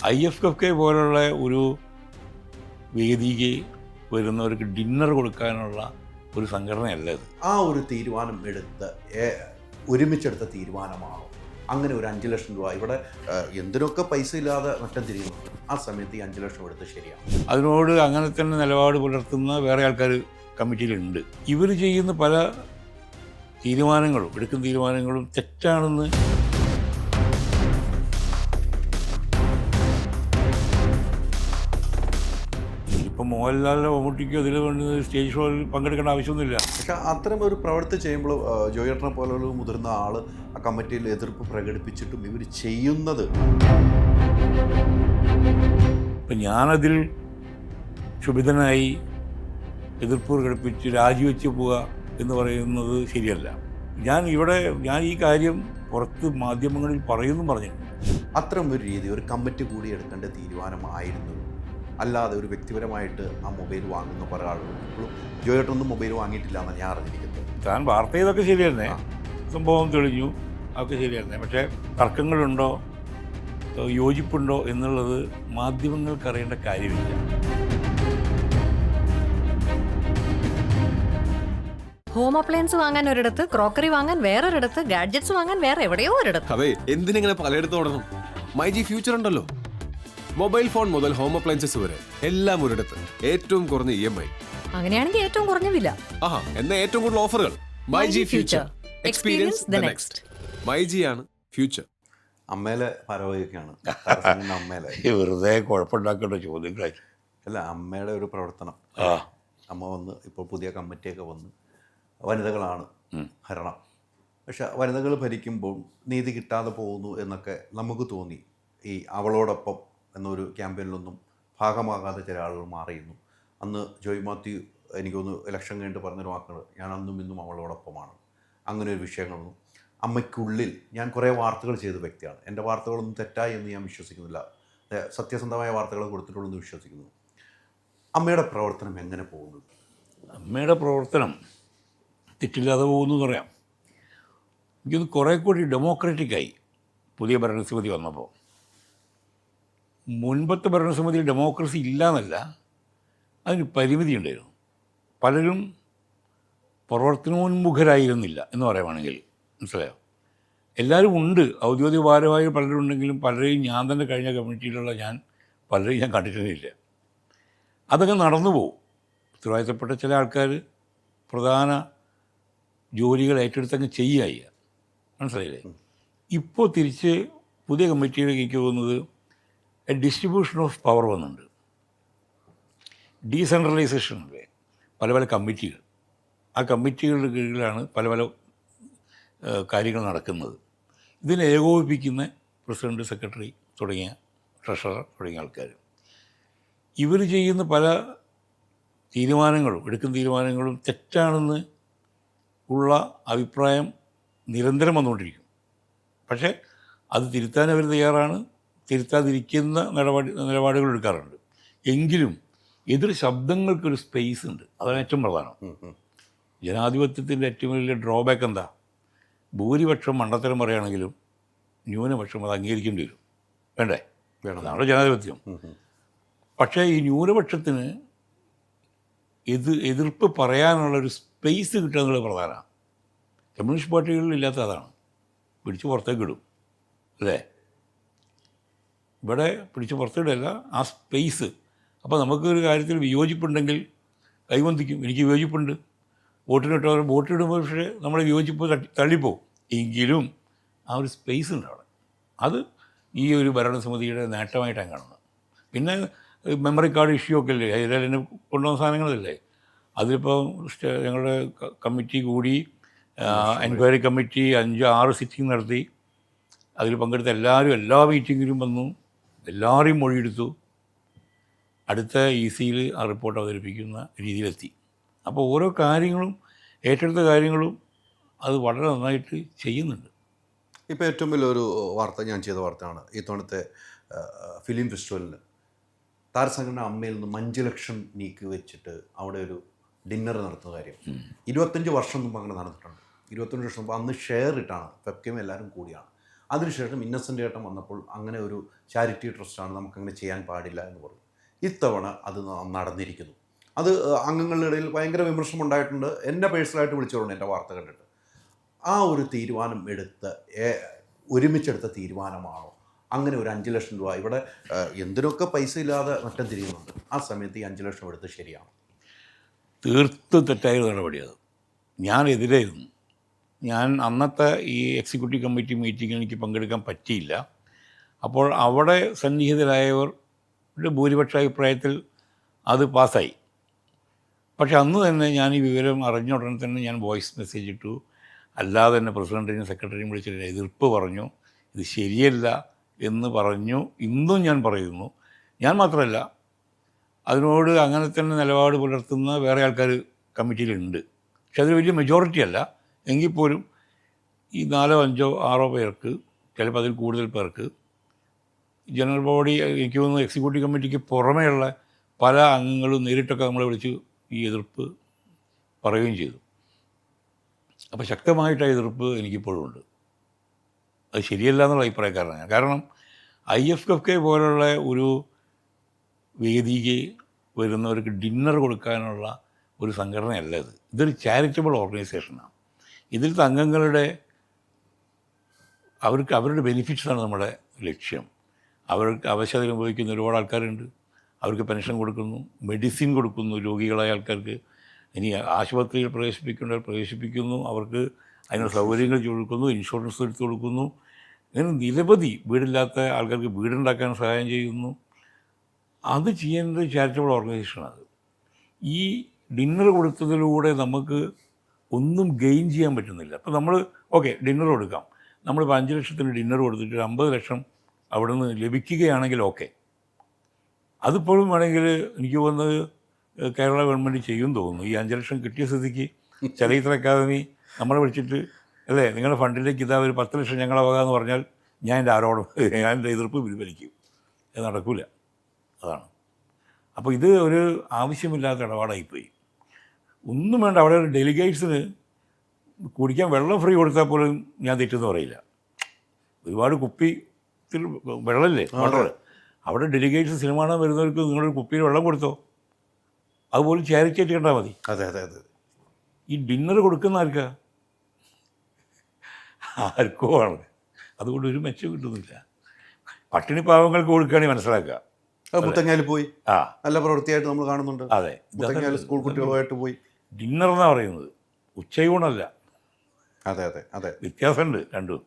IFFK പോലുള്ള ഒരു വേദിക്ക് വരുന്നവർക്ക് ഡിന്നർ കൊടുക്കാനുള്ള ഒരു സംഘടനയല്ല ഇത്. ആ ഒരു തീരുമാനം ഒരുമിച്ചെടുത്ത തീരുമാനമാണോ? അങ്ങനെ ഒരു 5 ലക്ഷം രൂപ ഇവിടെ എന്തിനൊക്കെ പൈസ ഇല്ലാതെ നഷ്ടം തിരിയുന്നു, ആ സമയത്ത് ഈ 5 ലക്ഷം എടുത്ത് ശരിയാണ്? അതിനോട് അങ്ങനെ തന്നെ നിലപാട് പുലർത്തുന്ന വേറെ ആൾക്കാർ കമ്മിറ്റിയിലുണ്ട്. ഇവർ ചെയ്യുന്ന പല എടുക്കുന്ന തീരുമാനങ്ങളും തെറ്റാണെന്ന് ഇപ്പം മോഹൻലാലിനോ മമ്മൂട്ടിക്കോ അതിൽ വേണ്ടി സ്റ്റേജ് ഷോയിൽ പങ്കെടുക്കേണ്ട ആവശ്യമൊന്നുമില്ല. പക്ഷെ അത്തരം ഒരു പ്രവൃത്തി ചെയ്യുമ്പോൾ ജോയേട്ടനെ പോലുള്ള മുതിർന്ന ആൾ ആ കമ്മിറ്റിയിൽ എതിർപ്പ് പ്രകടിപ്പിച്ചിട്ടും ഇവർ ചെയ്യുന്നത്, ഇപ്പം ഞാനതിൽ ക്ഷുഭിതനായി എതിർപ്പ് പ്രകടിപ്പിച്ച് രാജിവെച്ച് പോവുക എന്ന് പറയുന്നത് ശരിയല്ല. ഞാൻ ഈ കാര്യം പുറത്ത് മാധ്യമങ്ങളിൽ പറഞ്ഞിട്ടുണ്ട്. അത്തരം ഒരു രീതി ഒരു കമ്മിറ്റി കൂടി എടുക്കേണ്ട തീരുമാനമായിരുന്നു. അല്ലാതെ ഒരു വ്യക്തിപരമായിട്ട് ആ മൊബൈൽ വാങ്ങുന്ന പല ആളുകളും ഇപ്പോഴും ജോയേട്ടൊന്നും മൊബൈൽ വാങ്ങിയിട്ടില്ല എന്നാണ് ഞാൻ അറിഞ്ഞിരിക്കുന്നത്. താൻ വാർത്ത ചെയ്തൊക്കെ ശരി തന്നെ, സംഭവം തെളിഞ്ഞു, അതൊക്കെ ശരി തന്നെ. പക്ഷേ തർക്കങ്ങളുണ്ടോ യോജിപ്പുണ്ടോ എന്നുള്ളത് മാധ്യമങ്ങൾക്ക് അറിയേണ്ട കാര്യമില്ല. ഹോം അപ്ലയൻസ് വാങ്ങാൻ ഒരിടത്ത്, ക്രോക്കറി വാങ്ങാൻ വേറൊരിടത്ത്, ഗാഡ്ജറ്റ്സ് വാങ്ങാൻ വേറെ എവിടെയോ ഒരിടത്ത്. അതെ, എന്തിനിങ്ങനെ പലയിടത്ത് ഓടണം? മൈജി ഫ്യൂച്ചർ ഉണ്ടല്ലോ. മൊബൈൽ ഫോൺ മുതൽ ഹോം അപ്ലയൻസസ് വരെ എല്ലാം ഒരിടത്ത്, ഏറ്റവും കുറഞ്ഞ EMI. അങ്ങനെയാണെങ്കിൽ ഏറ്റവും കുറഞ്ഞ വില. ആഹാ, എന്നാ ഏറ്റവും കൂടുതൽ ഓഫറുകൾ. MyG future, experience the next. MyG ആണ് ഫ്യൂച്ചർ. അമ്മേലെ പരവയൊക്കെയാണ് അമ്മേലെ വെറുതെ കുഴപ്പമുണ്ടാക്കേണ്ട ചോദ്യങ്ങളായി. അല്ല, അമ്മയുടെ ഒരു പ്രവർത്തനം. അമ്മ വന്ന് ഇപ്പോൾ പുതിയ കമ്മിറ്റിയൊക്കെ വന്ന് വനിതകളാണ് ഭരണം. പക്ഷെ വനിതകൾ ഭരിക്കുമ്പോൾ നീതി കിട്ടാതെ പോകുന്നു എന്നൊക്കെ നമുക്ക് തോന്നി. ഈ അവളോടൊപ്പം എന്നൊരു ക്യാമ്പയിനിലൊന്നും ഭാഗമാകാതെ ചില ആളുകൾ മാറിയിരുന്നു. അന്ന് ജോയ് മാത്യു എനിക്കൊന്ന് ഇലക്ഷൻ കഴിഞ്ഞിട്ട് പറഞ്ഞൊരു വാക്കുകൾ, ഞാൻ അന്നും ഇന്നും അവളോടൊപ്പമാണ്. അങ്ങനെ ഒരു വിഷയങ്ങളൊന്നും അമ്മയ്ക്കുള്ളിൽ, ഞാൻ കുറേ വാർത്തകൾ ചെയ്ത വ്യക്തിയാണ്. എൻ്റെ വാർത്തകളൊന്നും തെറ്റായി എന്ന് ഞാൻ വിശ്വസിക്കുന്നില്ല. സത്യസന്ധമായ വാർത്തകൾ കൊടുത്തിട്ടുള്ളൂ എന്ന് വിശ്വസിക്കുന്നു. അമ്മയുടെ പ്രവർത്തനം എങ്ങനെ പോകുന്നു? അമ്മയുടെ പ്രവർത്തനം തെറ്റില്ലാതെ പോകുന്നു എന്ന് പറയാം. എനിക്കൊന്ന് കുറേ കൂടി ഡെമോക്രാറ്റിക്കായി പുതിയ ഭരണസമിതി വന്നപ്പോൾ. മുൻപത്തെ ഭരണസമിതിയിൽ ഡെമോക്രസി ഇല്ല എന്നല്ല, അതിന് പരിമിതി ഉണ്ടായിരുന്നു. പലരും പ്രവർത്തനോന്മുഖരായിരുന്നില്ല എന്ന് പറയുവാണെങ്കിൽ, മനസ്സിലായോ? എല്ലാവരും ഉണ്ട്, ഔദ്യോഗിക ഭാരവാഹി പലരും ഉണ്ടെങ്കിലും പലരെയും ഞാൻ തന്നെ കഴിഞ്ഞ കമ്മിറ്റിയിലുള്ള പലരെയും ഞാൻ കണ്ടിട്ടില്ല. അതൊക്കെ നടന്നു പോകും. ഉത്തരവാദിത്തപ്പെട്ട ചില ആൾക്കാർ പ്രധാന ജോലികൾ ഏറ്റെടുത്തങ്ങ് ചെയ്യുക, മനസ്സിലായില്ലേ? ഇപ്പോൾ തിരിച്ച് പുതിയ കമ്മിറ്റിയിലേക്ക് എനിക്ക് തോന്നുന്നത് ഡിസ്ട്രിബ്യൂഷൻ ഓഫ് പവർ വന്നിട്ടുണ്ട്. ഡീസെൻട്രലൈസേഷൻ അല്ലേ, പല കമ്മിറ്റികൾ. ആ കമ്മിറ്റികളുടെ കീഴിലാണ് പല കാര്യങ്ങൾ നടക്കുന്നത്. ഇതിനെ ഏകോപിപ്പിക്കുന്ന പ്രസിഡന്റ്, സെക്രട്ടറി തുടങ്ങിയ ട്രഷറർ തുടങ്ങിയ ആൾക്കാർ. ഇവർ ചെയ്യുന്ന പല എടുക്കുന്ന തീരുമാനങ്ങളും തെറ്റാണെന്ന് ഉള്ള അഭിപ്രായം നിരന്തരം വന്നുകൊണ്ടിരിക്കും. പക്ഷേ അത് തിരുത്താൻ അവർ തയ്യാറാണ്, തിരുത്താതിരിക്കുന്ന നിലപാടുകൾ എടുക്കാറുണ്ട്. എങ്കിലും എതിർ ശബ്ദങ്ങൾക്കൊരു സ്പേസ് ഉണ്ട്, അതാണ് ഏറ്റവും പ്രധാനം. ജനാധിപത്യത്തിൻ്റെ ഏറ്റവും വലിയ ഡ്രോബാക്ക് എന്താ? ഭൂരിപക്ഷം മണ്ടത്തരം പറയുകയാണെങ്കിലും ന്യൂനപക്ഷം അത് അംഗീകരിക്കേണ്ടി വരും, വേണ്ടേ? അതാണ് ജനാധിപത്യം. പക്ഷേ ഈ ന്യൂനപക്ഷത്തിന് എതിർപ്പ് പറയാനുള്ളൊരു സ്പേസ് കിട്ടുക എന്നുള്ളത് പ്രധാനമാണ്. കമ്മ്യൂണിസ്റ്റ് പാർട്ടികളിൽ ഇല്ലാത്ത അതാണ്. പിടിച്ച് പുറത്തേക്ക് ഇടും, അല്ലേ? ഇവിടെ പിടിച്ച് പുറത്തിടല്ല, ആ സ്പേസ്. അപ്പോൾ നമുക്കൊരു കാര്യത്തിൽ വിയോജിപ്പുണ്ടെങ്കിൽ കൈവന്തിക്കും, എനിക്ക് വിയോജിപ്പുണ്ട്, വോട്ടിടുമ്പോൾ പക്ഷേ നമ്മുടെ വിയോജിപ്പ് തള്ളിപ്പോവും. എങ്കിലും ആ ഒരു സ്പേസ് ഉണ്ട് അവിടെ. അത് ഈ ഒരു ഭരണസമിതിയുടെ നേട്ടമായിട്ടാണ് കാണുന്നത്. പിന്നെ മെമ്മറി കാർഡ് ഇഷ്യൂ ഒക്കെ അല്ലേ, അതിലെന്നെ കൊണ്ടുവന്ന സാധനങ്ങളല്ലേ. അതിലിപ്പോൾ ഞങ്ങളുടെ കമ്മിറ്റി കൂടി, എൻക്വയറി കമ്മിറ്റി 5-6 സിറ്റിംഗ് നടത്തി. അതിൽ പങ്കെടുത്ത എല്ലാ മീറ്റിങ്ങിലും വന്നു, എല്ലാവരെയും മൊഴിയെടുത്തു. അടുത്ത ECയിൽ ആ റിപ്പോർട്ട് അവതരിപ്പിക്കുന്ന രീതിയിലെത്തി. അപ്പോൾ ഓരോ കാര്യങ്ങളും, ഏറ്റെടുത്ത കാര്യങ്ങളും അത് വളരെ നന്നായിട്ട് ചെയ്യുന്നുണ്ട്. ഇപ്പോൾ ഏറ്റവും വലിയൊരു വാർത്ത ഞാൻ ചെയ്ത വാർത്തയാണ് ഈ തവണത്തെ ഫിലിം ഫെസ്റ്റിവലിന് താരസംഘടന അമ്മയിൽ നിന്ന് 5 ലക്ഷം നീക്കി വെച്ചിട്ട് അവിടെ ഒരു ഡിന്നർ നടത്തുന്ന കാര്യം. 25 വർഷം മുമ്പ് അങ്ങനെ നടന്നിട്ടുണ്ട്. 25 വർഷം മുമ്പ് അന്ന് ഷെയർ ഇട്ടാണ്, ഫെബ്കയും എല്ലാവരും കൂടിയാണ്. അതിനുശേഷം ഇന്നസെൻ്റ് ഏട്ടൻ വന്നപ്പോൾ അങ്ങനെ ഒരു ചാരിറ്റി ട്രസ്റ്റാണ്, നമുക്കങ്ങനെ ചെയ്യാൻ പാടില്ല എന്ന് പറഞ്ഞു. ഇത്തവണ അത് നടന്നിരിക്കുന്നു. അത് അംഗങ്ങളുടെ ഇടയിൽ ഭയങ്കര വിമർശനം ഉണ്ടായിട്ടുണ്ട്. എന്നെ പേഴ്സണലായിട്ട് വിളിച്ചോണ്ട് എൻ്റെ വാർത്ത കണ്ടിട്ട്. ആ ഒരു തീരുമാനം ഒരുമിച്ചെടുത്ത തീരുമാനമാണോ? അങ്ങനെ ഒരു 5 ലക്ഷം രൂപ ഇവിടെ എന്തിനൊക്കെ പൈസ ഇല്ലാതെ മറ്റം തിരിയുന്നുണ്ട്, ആ സമയത്ത് ഈ 5 ലക്ഷം എടുത്ത് ശരിയാണ്? തീർത്തും തെറ്റായ നടപടിയത്. ഞാൻ എതിരായിരുന്നു. ഞാൻ അന്നത്തെ ഈ എക്സിക്യൂട്ടീവ് കമ്മിറ്റി മീറ്റിങ്ങിൽ എനിക്ക് പങ്കെടുക്കാൻ പറ്റിയില്ല. അപ്പോൾ അവിടെ സന്നിഹിതരായവരുടെ ഭൂരിപക്ഷ അഭിപ്രായത്തിൽ അത് പാസ്സായി. പക്ഷെ അന്ന് തന്നെ ഞാൻ ഈ വിവരം അറിഞ്ഞ ഉടനെ തന്നെ ഞാൻ വോയിസ് മെസ്സേജ് ഇട്ടു. അല്ലാതെ തന്നെ പ്രസിഡൻറ്റിനെയും സെക്രട്ടറിയും വിളിച്ചിട്ട് എതിർപ്പ് പറഞ്ഞു, ഇത് ശരിയല്ല എന്ന് പറഞ്ഞു. ഇന്നും ഞാൻ പറയുന്നു. ഞാൻ മാത്രമല്ല, അതിനോട് അങ്ങനെ തന്നെ നിലപാട് പുലർത്തുന്ന വേറെ ആൾക്കാർ കമ്മിറ്റിയിലുണ്ട്. പക്ഷെ അതൊരു വലിയ മെജോറിറ്റി അല്ല. എങ്കിൽ പോലും ഈ 4, 5, 6 പേർക്ക്, ചിലപ്പോൾ അതിൽ കൂടുതൽ പേർക്ക് ജനറൽ ബോഡി, എനിക്ക് തോന്നുന്നു എക്സിക്യൂട്ടീവ് കമ്മിറ്റിക്ക് പുറമേയുള്ള പല അംഗങ്ങളും നേരിട്ടൊക്കെ നമ്മളെ വിളിച്ച് ഈ എതിർപ്പ് പറയുകയും ചെയ്തു. അപ്പോൾ ശക്തമായിട്ട് ആ എതിർപ്പ് എനിക്കിപ്പോഴും ഉണ്ട്. അത് ശരിയല്ല എന്നുള്ള അഭിപ്രായക്കാരനാണ്. കാരണം IFFK പോലുള്ള ഒരു വേദിക്ക് വരുന്നവർക്ക് ഡിന്നർ കൊടുക്കാനുള്ള ഒരു സംഘടനയല്ല ഇത്. ഇതൊരു ചാരിറ്റബിൾ ഓർഗനൈസേഷനാണ്. ഇതിലത്തെ അംഗങ്ങളുടെ അവരുടെ ബെനിഫിറ്റ്സാണ് നമ്മുടെ ലക്ഷ്യം. അവർക്ക് അവശത അനുഭവിക്കുന്ന ഒരുപാട് ആൾക്കാരുണ്ട്. അവർക്ക് പെൻഷൻ കൊടുക്കുന്നു, മെഡിസിൻ കൊടുക്കുന്നു രോഗികളായ ആൾക്കാർക്ക്. ഇനി ആശുപത്രിയിൽ പ്രവേശിപ്പിക്കേണ്ടവർ പ്രവേശിപ്പിക്കുന്നു, അവർക്ക് അതിനുള്ള സൗകര്യങ്ങൾ കൊടുക്കുന്നു, ഇൻഷുറൻസ് എടുത്ത് കൊടുക്കുന്നു. ഇങ്ങനെ നിരവധി വീടില്ലാത്ത ആൾക്കാർക്ക് വീടുണ്ടാക്കാൻ സഹായം ചെയ്യുന്നു. അത് ചെയ്യേണ്ടത് ചാരിറ്റബിൾ ഓർഗനൈസേഷനാണ്. ഈ ഡിന്നർ കൊടുത്തതിലൂടെ നമുക്ക് ഒന്നും ഗെയിൻ ചെയ്യാൻ പറ്റുന്നില്ല. അപ്പോൾ നമ്മൾ ഡിന്നർ കൊടുക്കാം. നമ്മളിപ്പോൾ 5 ലക്ഷത്തിന് ഡിന്നർ കൊടുത്തിട്ട് 50 ലക്ഷം അവിടെ നിന്ന് ലഭിക്കുകയാണെങ്കിൽ അതിപ്പോഴും വേണമെങ്കിൽ എനിക്ക് തോന്നുന്നത് കേരള ഗവൺമെൻറ് ചെയ്യും തോന്നുന്നു. ഈ 5 ലക്ഷം കിട്ടിയ സ്ഥിതിക്ക് ചലച്ചിത്ര അക്കാദമി നമ്മളെ വിളിച്ചിട്ട് അല്ലേ നിങ്ങളുടെ ഫണ്ടിലേക്ക് ഇതാ ഒരു 10 ലക്ഷം ഞങ്ങളെ വകാന്ന് പറഞ്ഞാൽ ഞാൻ എൻ്റെ എതിർപ്പ് പിൻവലിക്കും. അത് നടക്കില്ല. അതാണ്. അപ്പോൾ ഇത് ഒരു ആവശ്യമില്ലാത്ത ഇടപാടായിപ്പോയി. ഒന്നും വേണ്ട. അവിടെ ഒരു ഡെലിഗേറ്റ്സിന് കുടിക്കാൻ വെള്ളം ഫ്രീ കൊടുത്താൽ പോലും ഞാൻ തെറ്റെന്ന് പറയില്ല. ഒരുപാട് കുപ്പിത്തിൽ വെള്ളമല്ലേ വാട്ടർ. അവിടെ ഡെലിഗേറ്റ്സ് സിനിമ കാണാൻ വരുന്നവർക്ക് നിങ്ങളൊരു കുപ്പിയിൽ വെള്ളം കൊടുത്തോ, അതുപോലും ചാരിറ്റി ആയിട്ട് കണ്ടാൽ മതി. അതെ അതെ അതെ. ഈ ഡിന്നർ കൊടുക്കുന്ന ആർക്കോ ആണ്. അതുകൊണ്ട് ഒരു മെച്ചം കിട്ടുന്നില്ല. പട്ടിണി പാവങ്ങൾക്ക് കൊടുക്കുകയാണെങ്കിൽ മനസ്സിലാക്കുക. മുത്തങ്ങയിൽ പോയി നല്ല പ്രവൃത്തിയായിട്ട് നമ്മൾ കാണുന്നുണ്ട്. അതെ, മുത്തങ്ങയിൽ സ്കൂൾ കുട്ടികളുമായിട്ട് പോയി. ഡിന്നർ എന്നാണ് പറയുന്നത്, ഉച്ചയൂണല്ല. അതെ അതെ അതെ, വ്യത്യാസമുണ്ട് രണ്ടും.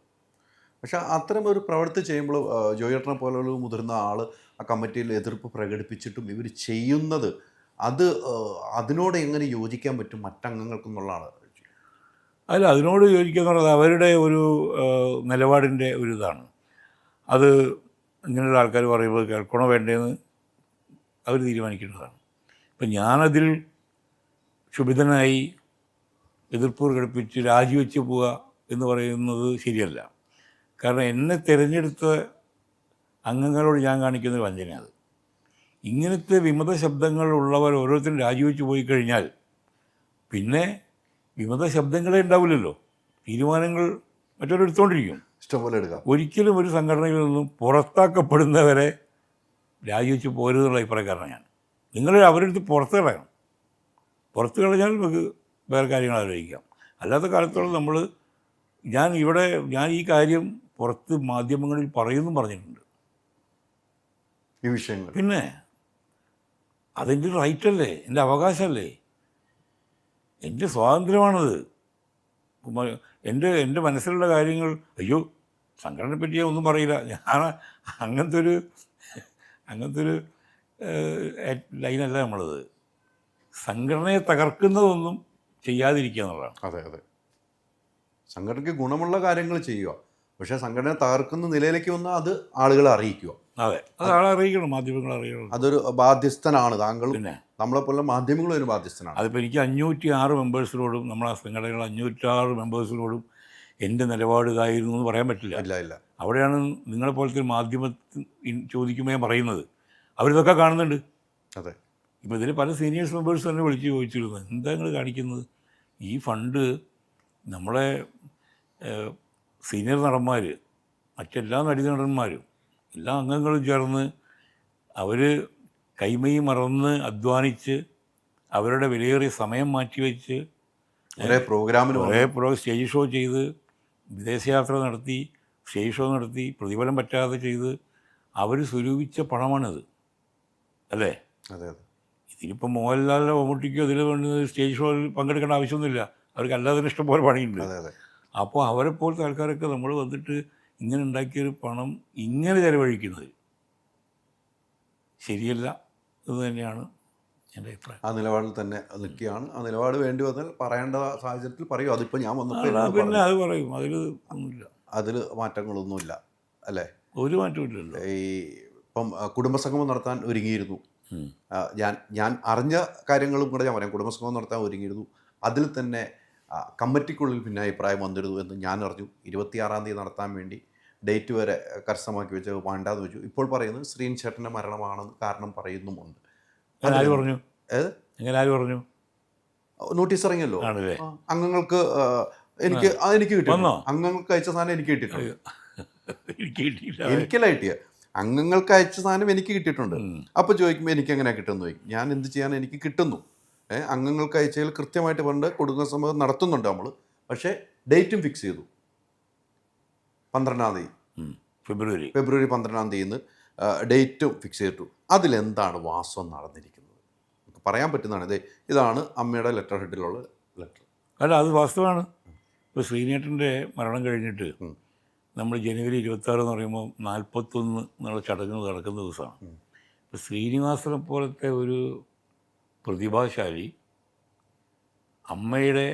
പക്ഷെ അത്തരം ഒരു പ്രവൃത്തി ചെയ്യുമ്പോൾ ജോയേട്ടനെ പോലുള്ള മുതിർന്ന ആൾ ആ കമ്മിറ്റിയിൽ എതിർപ്പ് പ്രകടിപ്പിച്ചിട്ടും ഇവർ ചെയ്യുന്നത് അതിനോട് എങ്ങനെ യോജിക്കാൻ പറ്റും മറ്റംഗങ്ങൾക്കെന്നുള്ളതാണ്. അല്ല, അതിനോട് യോജിക്കുക എന്ന് പറയുന്നത് അവരുടെ ഒരു നിലപാടിൻ്റെ ഒരു ഇതാണ്. അത് ഇങ്ങനെയുള്ള ആൾക്കാർ പറയുമ്പോൾ കേൾക്കണോ വേണ്ടതെന്ന് അവർ തീരുമാനിക്കേണ്ടതാണ്. ഇപ്പം ഞാനതിൽ ക്ഷുഭിതനായി എതിർപ്പ് പ്രകടിപ്പിച്ച് രാജിവെച്ച് പോവുക എന്ന് പറയുന്നത് ശരിയല്ല. കാരണം എന്നെ തിരഞ്ഞെടുത്ത അംഗങ്ങളോട് ഞാൻ കാണിക്കുന്നൊരു വഞ്ചനയാണ്. ഇങ്ങനത്തെ വിമത ശബ്ദങ്ങൾ ഉള്ളവർ ഓരോരുത്തരും രാജിവെച്ച് പോയി കഴിഞ്ഞാൽ പിന്നെ വിമത ശബ്ദങ്ങളെ ഉണ്ടാവില്ലല്ലോ. തീരുമാനങ്ങൾ മറ്റൊരെടുത്തുകൊണ്ടിരിക്കും, ഇഷ്ടംപോലെ എടുക്കാം. ഒരിക്കലും ഒരു സംഘടനയിൽ നിന്നും പുറത്താക്കപ്പെടുന്നവരെ രാജിവെച്ച് പോരുന്നുള്ള അഭിപ്രായക്കാരനാണ് ഞാൻ. നിങ്ങൾ അവരുടെ അടുത്ത് പുറത്ത് കളയണം. പുറത്ത് കളഞ്ഞാൽ നമുക്ക് വേറെ കാര്യങ്ങൾ ആലോചിക്കാം. അല്ലാത്ത കാലത്തോളം ഞാൻ ഈ കാര്യം പുറത്ത് മാധ്യമങ്ങളിൽ പറഞ്ഞിട്ടുണ്ട് ഈ വിഷയങ്ങൾ. പിന്നെ അതെൻ്റെ റൈറ്റല്ലേ, എൻ്റെ അവകാശമല്ലേ, എൻ്റെ സ്വാതന്ത്ര്യമാണത്. എൻ്റെ മനസ്സിലുള്ള കാര്യങ്ങൾ അയ്യോ സംഘടനയെ പറ്റി ഞാൻ ഒന്നും പറയില്ല. ഞാൻ അങ്ങനത്തെ ഒരു ലൈനല്ല നമ്മളത്. സംഘടനയെ തകർക്കുന്നതൊന്നും ചെയ്യാതിരിക്കുക എന്നുള്ളതാണ്. അതെ അതെ, സംഘടനയ്ക്ക് ഗുണമുള്ള കാര്യങ്ങൾ ചെയ്യുക, പക്ഷേ സംഘടന തകർക്കുന്ന നിലയിലേക്ക് വന്നാൽ അത് ആളുകളെ അറിയിക്കുക. അതെ, അത് ആളെ അറിയിക്കണം, മാധ്യമങ്ങൾ അറിയണം. അതൊരു ബാധ്യസ്ഥനാണ് താങ്കളും. പിന്നെ നമ്മളെപ്പോലെ മാധ്യമങ്ങളും ഒരു ബാധ്യസ്ഥനാണ്. അതിപ്പോൾ എനിക്ക് 506 മെമ്പേഴ്സിനോടും നമ്മളെ സംഘടനകൾ 506 മെമ്പേഴ്സിനോടും എൻ്റെ നിലപാട് ഇതായിരുന്നു എന്ന് പറയാൻ പറ്റില്ല. ഇല്ല ഇല്ല, അവിടെയാണ് നിങ്ങളെപ്പോലത്തെ മാധ്യമത്തിൽ ചോദിക്കുമ്പോൾ ഞാൻ പറയുന്നത്. അവരിതൊക്കെ കാണുന്നുണ്ട്. അതെ, ഇപ്പോൾ ഇതിൽ പല സീനിയേഴ്സ് മെമ്പേഴ്സ് തന്നെ വിളിച്ച് ചോദിച്ചിരുന്നു, എന്താ നിങ്ങൾ കാണിക്കുന്നത്? ഈ ഫണ്ട് നമ്മളെ സീനിയർ നടന്മാർ മറ്റെല്ലാ നടീനടന്മാരും എല്ലാ അംഗങ്ങളും ചേർന്ന് അവർ കൈമൈ മറന്ന് അധ്വാനിച്ച് അവരുടെ വിലയേറിയ സമയം മാറ്റിവെച്ച് ഒരേ പ്രോഗ്രാമിന് കുറേ സ്റ്റേജ് ഷോ ചെയ്ത് വിദേശയാത്ര നടത്തി സ്റ്റേജ് ഷോ നടത്തി പ്രതിഫലം പറ്റാതെ ചെയ്ത് അവർ സ്വരൂപിച്ച പണമാണിത് അല്ലേ? അതെ അതെ. ഇതിലിപ്പോൾ മോഹൻലാലിനോ മമ്മൂട്ടിക്കോ ഇതിൽ വേണ്ടി സ്റ്റേജ് ഷോയിൽ പങ്കെടുക്കേണ്ട ആവശ്യമൊന്നുമില്ല. അവർക്ക് അല്ലാതെ ഇഷ്ടം പോലെ പണിയുണ്ട്. അതെ അതെ. അപ്പോൾ അവരെ പോലത്തെ ആൾക്കാരൊക്കെ നമ്മൾ വന്നിട്ട് ഇങ്ങനെ ഉണ്ടാക്കിയൊരു പണം ഇങ്ങനെ ചിലവഴിക്കുന്നത് ശരിയല്ല എന്ന് തന്നെയാണ് എൻ്റെ അഭിപ്രായം. ആ നിലപാടിൽ തന്നെ നിൽക്കുകയാണ്. ആ നിലപാട് വേണ്ടി വന്നാൽ പറയേണ്ട സാഹചര്യത്തിൽ പറയൂ. അതിപ്പോൾ ഞാൻ വന്നപ്പോൾ പിന്നെ അത് പറയും, അതിൽ ഒന്നുമില്ല, അതിൽ മാറ്റങ്ങളൊന്നുമില്ല അല്ലേ? ഒരു മാറ്റമില്ലല്ലോ. ഈ ഇപ്പം കുടുംബസംഗമം നടത്താൻ ഒരുങ്ങിയിരുന്നു. ഞാൻ അറിഞ്ഞ കാര്യങ്ങളും കൂടെ ഞാൻ പറയാം. കുടുംബസംഗമം നടത്താൻ ഒരുങ്ങിയിരുന്നു. അതിൽ തന്നെ കമ്മിറ്റിക്കുള്ളിൽ പിന്നെ അഭിപ്രായം വന്നിരുന്നു എന്ന് ഞാൻ അറിഞ്ഞു. 26-ാം തീയതി നടത്താൻ വേണ്ടി ഡേറ്റ് വരെ കരസ്ഥമാക്കി വെച്ച് വേണ്ടാന്ന് വെച്ചു. ഇപ്പോൾ പറയുന്നത് ശ്രീൻ ചേട്ടൻ്റെ മരണമാണെന്ന് കാരണം പറയുന്നുമുണ്ട്. ആര് പറഞ്ഞു? എങ്ങനെ ആര് പറഞ്ഞു? നോട്ടീസ് ഇറങ്ങിയല്ലോ ആണല്ലേ? അംഗങ്ങൾക്ക് എനിക്ക് കിട്ടിയിട്ടുണ്ടോ? അംഗങ്ങൾക്ക് അയച്ച സാധനം എനിക്ക് കിട്ടിയിട്ടുണ്ട്. എനിക്കല്ല കിട്ടിയ അംഗങ്ങൾക്ക് അയച്ച സാധനം എനിക്ക് കിട്ടിയിട്ടുണ്ട്. അപ്പോൾ ചോദിക്കുമ്പോൾ എനിക്ക് എങ്ങനെ കിട്ടുന്നു ചോദിക്കും. ഞാൻ എന്ത് ചെയ്യാൻ, എനിക്ക് കിട്ടുന്നു. അംഗങ്ങൾക്ക് അയച്ചതിൽ കൃത്യമായിട്ട് പണ്ട് കുടുംബസംഗമം നടത്തുന്നുണ്ട് നമ്മൾ. പക്ഷേ ഡേറ്റും ഫിക്സ് ചെയ്തു 12-ാം തീയതി, ഫെബ്രുവരി 12-ാം തീയതി ഡേറ്റും ഫിക്സ് ചെയ്തിട്ടു. അതിലെന്താണ് വാസ്തവം നടന്നിരിക്കുന്നത് പറയാൻ പറ്റുന്നതാണ്. ഇതാണ് അമ്മയുടെ ലെറ്റർ ഹെഡിലുള്ള ലെറ്റർ. അല്ല, അത് വാസ്തവമാണ്. ഇപ്പോൾ ശ്രീനേട്ടൻ്റെ മരണം കഴിഞ്ഞിട്ട് നമ്മൾ ജനുവരി 26 എന്ന് പറയുമ്പോൾ 41 എന്നുള്ള ചടങ്ങ് നടക്കുന്ന ദിവസമാണ്. ഇപ്പോൾ ശ്രീനിവാസനെ പോലത്തെ ഒരു പ്രതിഭാശാലി അമ്മയുടെ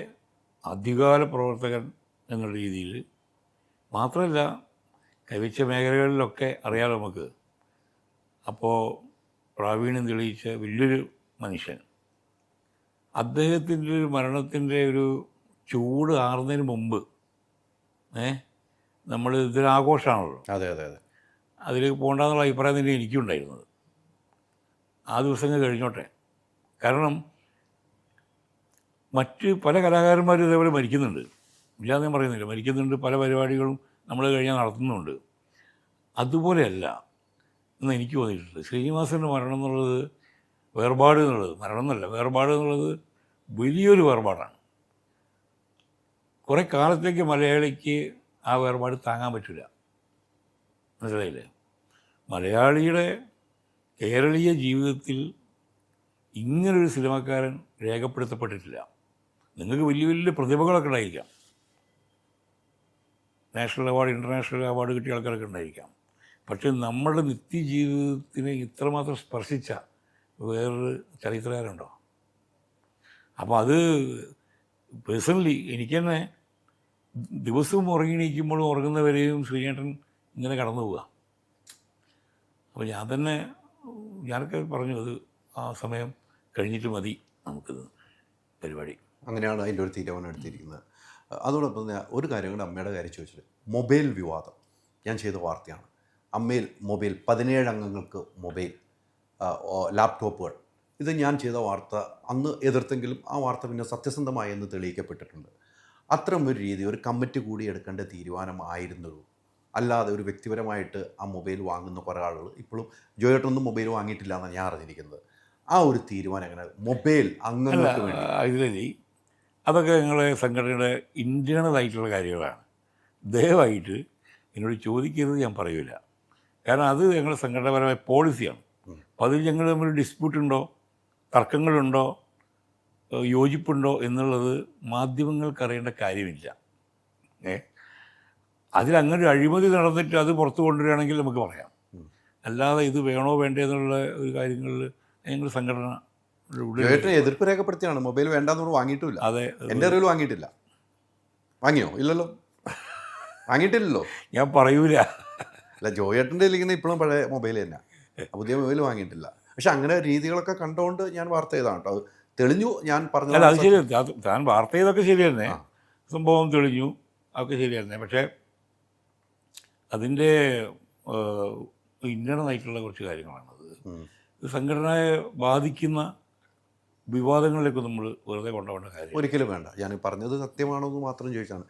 അധികാര പ്രവർത്തകൻ എന്നുള്ള രീതിയിൽ മാത്രമല്ല, കൈവച്ച മേഖലകളിലൊക്കെ അറിയാലോ നമുക്ക്. അപ്പോൾ പ്രാവീണ്യം തെളിയിച്ച വലിയൊരു മനുഷ്യൻ, അദ്ദേഹത്തിൻ്റെ ഒരു മരണത്തിൻ്റെ ഒരു ചൂട് ആറുന്നതിന് മുമ്പ് നമ്മൾ ഇതൊരാഘോഷമാണല്ലോ. അതെ അതെ അതെ. അതിലേക്ക് പോകണ്ടെന്നുള്ള അഭിപ്രായം തന്നെ എനിക്കും ഉണ്ടായിരുന്നത്. ആ ദിവസങ്ങൾ കഴിഞ്ഞോട്ടെ. കാരണം മറ്റ് പല കലാകാരന്മാരും ഇതേപോലെ മരിക്കുന്നുണ്ട്, ഇല്ലാതെ ഞാൻ പറയുന്നില്ല, മരിക്കുന്നുണ്ട്. പല പരിപാടികളും നമ്മൾ കഴിഞ്ഞാൽ നടത്തുന്നുണ്ട്. അതുപോലെയല്ല എന്ന് എനിക്ക് തോന്നിയിട്ടുണ്ട്. ശ്രീനിവാസൻ്റെ മരണം എന്നുള്ളത്, വേർപാട് എന്നുള്ളത്, മരണം എന്നല്ല, വേർപാട് എന്നുള്ളത് വലിയൊരു വേർപാടാണ്. കുറേ കാലത്തേക്ക് മലയാളിക്ക് ആ വേർപാട് താങ്ങാൻ പറ്റില്ല. മനസ്സിലായില്ലേ? മലയാളിയുടെ കേരളീയ ജീവിതത്തിൽ ഇങ്ങനൊരു സിനിമക്കാരൻ രേഖപ്പെടുത്തപ്പെട്ടിട്ടില്ല. നിങ്ങൾക്ക് വലിയ വലിയ പ്രതിഭകളൊക്കെ ഉണ്ടായിരിക്കാം, നാഷണൽ അവാർഡ്, ഇൻ്റർനാഷണൽ അവാർഡ് കിട്ടിയ ആൾക്കാരൊക്കെ ഉണ്ടായിരിക്കാം. പക്ഷേ നമ്മുടെ നിത്യജീവിതത്തിനെ ഇത്രമാത്രം സ്പർശിച്ച വേറൊരു ചരിത്രകാരുണ്ടോ? അപ്പോൾ അത് പേഴ്സണലി എനിക്ക് തന്നെ ദിവസവും ഉറങ്ങിണീക്കുമ്പോഴും ഉറങ്ങുന്നവരെയും ശ്രീനേട്ടൻ ഇങ്ങനെ കടന്നു പോവുക. അപ്പോൾ ഞാനൊക്കെ പറഞ്ഞു, അത് ആ സമയം കഴിഞ്ഞിട്ട് മതി നമുക്കിത് പരിപാടി. അങ്ങനെയാണ് അതിൻ്റെ ഒരു തീരുമാനം എടുത്തിരിക്കുന്നത്. അതോടൊപ്പം തന്നെ ഒരു കാര്യം കൂടെ അമ്മയുടെ കാര്യം ചോദിച്ചത്, മൊബൈൽ വിവാദം ഞാൻ ചെയ്ത വാർത്തയാണ്. അമ്മയിൽ മൊബൈൽ 17 അംഗങ്ങൾക്ക് മൊബൈൽ ലാപ്ടോപ്പുകൾ, ഇത് ഞാൻ ചെയ്ത വാർത്ത അന്ന് എതിർത്തെങ്കിലും ആ വാർത്ത പിന്നെ സത്യസന്ധമായി എന്ന് തെളിയിക്കപ്പെട്ടിട്ടുണ്ട്. അത്തരം ഒരു രീതി ഒരു കമ്മിറ്റി കൂടി എടുക്കേണ്ട തീരുമാനമായിരുന്നുള്ളൂ. അല്ലാതെ ഒരു വ്യക്തിപരമായിട്ട് ആ മൊബൈൽ വാങ്ങുന്ന കുറേ ആളുകൾ ഇപ്പോഴും ജോയേട്ടൊന്നും മൊബൈൽ വാങ്ങിയിട്ടില്ല എന്നാണ് ഞാൻ അറിഞ്ഞിരിക്കുന്നത്. ആ ഒരു തീരുമാനം എങ്ങനെ മൊബൈൽ അംഗങ്ങൾക്ക് വേണ്ടി? ഇതിലി അതൊക്കെ ഞങ്ങളെ സംഘടനയുടെ ഇൻറ്റേണലായിട്ടുള്ള കാര്യങ്ങളാണ്. ദയവായിട്ട് എന്നോട് ചോദിക്കരുത്, ഞാൻ പറയില്ല. കാരണം അത് ഞങ്ങളുടെ സംഘടനാപരമായ പോളിസിയാണ്. അപ്പോൾ അതിൽ ഞങ്ങൾ തമ്മിൽ ഡിസ്പ്യൂട്ടുണ്ടോ, തർക്കങ്ങളുണ്ടോ, യോജിപ്പുണ്ടോ എന്നുള്ളത് മാധ്യമങ്ങൾക്ക് അറിയേണ്ട കാര്യമില്ല. അതിലങ്ങനെ ഒരു അഴിമതി നടന്നിട്ട് അത് പുറത്തു കൊണ്ടുവരികയാണെങ്കിൽ നമുക്ക് പറയാം. അല്ലാതെ ഇത് വേണോ വേണ്ടേ എന്നുള്ള ഒരു കാര്യങ്ങളിൽ ഞങ്ങൾ സംഘടന എതിർപ്പ് രേഖപ്പെടുത്തിയാണ്. മൊബൈൽ വേണ്ടാന്ന് വാങ്ങിയിട്ടുമില്ല. അതെ, എൻ്റെ അറിവിൽ വാങ്ങിയിട്ടില്ല. വാങ്ങിയോ? ഇല്ലല്ലോ, വാങ്ങിയിട്ടില്ലല്ലോ. ഞാൻ പറയൂല. അല്ല, ജോയേട്ടൻ്റെ ഇരിക്കുന്ന ഇപ്പോഴും പഴയ മൊബൈൽ തന്നെ, പുതിയ മൊബൈൽ വാങ്ങിയിട്ടില്ല. പക്ഷെ അങ്ങനെ രീതികളൊക്കെ കണ്ടുകൊണ്ട് ഞാൻ വാർത്ത ചെയ്താണ് കേട്ടോ. അത് തെളിഞ്ഞു. ഞാൻ പറഞ്ഞു, അല്ല, അത് ശരി, താൻ വാർത്ത ചെയ്തൊക്കെ ശരി തന്നെ, സംഭവം തെളിഞ്ഞു, അതൊക്കെ ശരി തന്നെ. പക്ഷേ അതിൻ്റെ ഇൻ്റേണലായിട്ടുള്ള കുറച്ച് കാര്യങ്ങളാണത്. സംഘടനയെ ബാധിക്കുന്ന വിവാദങ്ങളിലേക്ക് നമ്മൾ വെറുതെ കൊണ്ടുപോകേണ്ട കാര്യം ഒരിക്കലും വേണ്ട. ഞാൻ പറഞ്ഞത് സത്യമാണോ എന്ന് മാത്രം ചോദിച്ചാണ്.